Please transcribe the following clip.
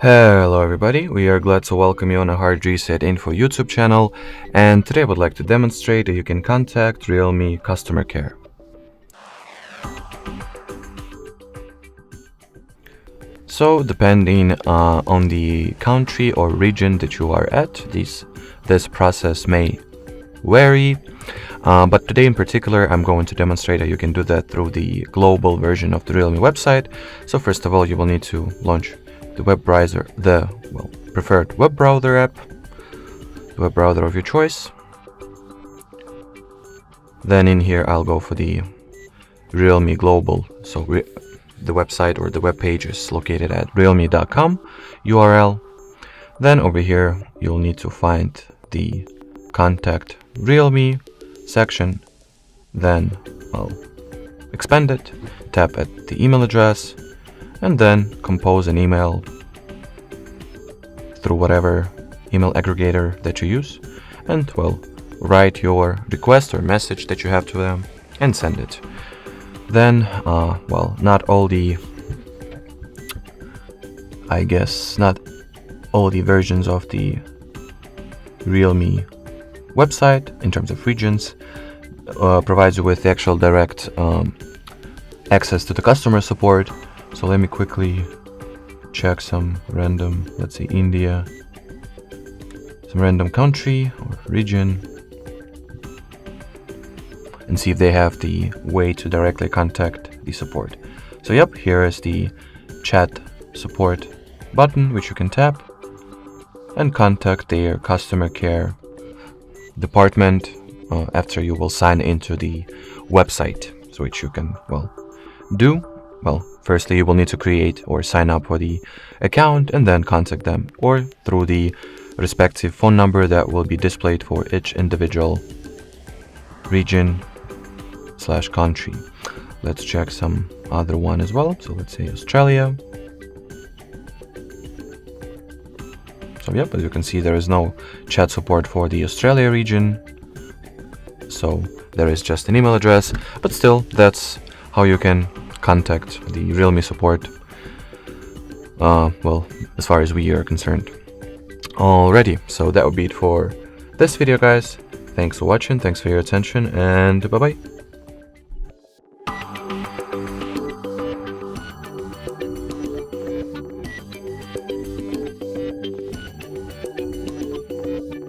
Hello everybody, we are glad to welcome you on a HardReset.Info YouTube channel, and today I would like to demonstrate that you can contact Realme customer care. So depending on the country or region that you are at, this process may vary, but today in particular I'm going to demonstrate how you can do that through the global version of the Realme website. So first of all, you will need to launch the web browser, the preferred web browser app, the web browser of your choice. Then in here I'll go for the Realme Global. So the website or the web page is located at realme.com URL. Then over here you'll need to find the Contact Realme section. Then I'll expand it, tap at the email address, and then compose an email through whatever email aggregator that you use, and write your request or message that you have to them and send it. Then not all the versions of the Realme website in terms of regions provides you with the actual direct access to the customer support. So let me quickly check some random, let's say India, some random country or region, and see if they have the way to directly contact the support. So yep, here is the chat support button, which you can tap and contact their customer care department after you will sign into the website. So which you can do. Firstly, you will need to create or sign up for the account and then contact them, or through the respective phone number that will be displayed for each individual region/country. Let's check some other one as well. So let's say Australia. So yep, as you can see, there is no chat support for the Australia region. So there is just an email address, but still, that's how you can contact the Realme support, as far as we are concerned. Alrighty, so that would be it for this video, guys. Thanks for watching, thanks for your attention, and bye bye.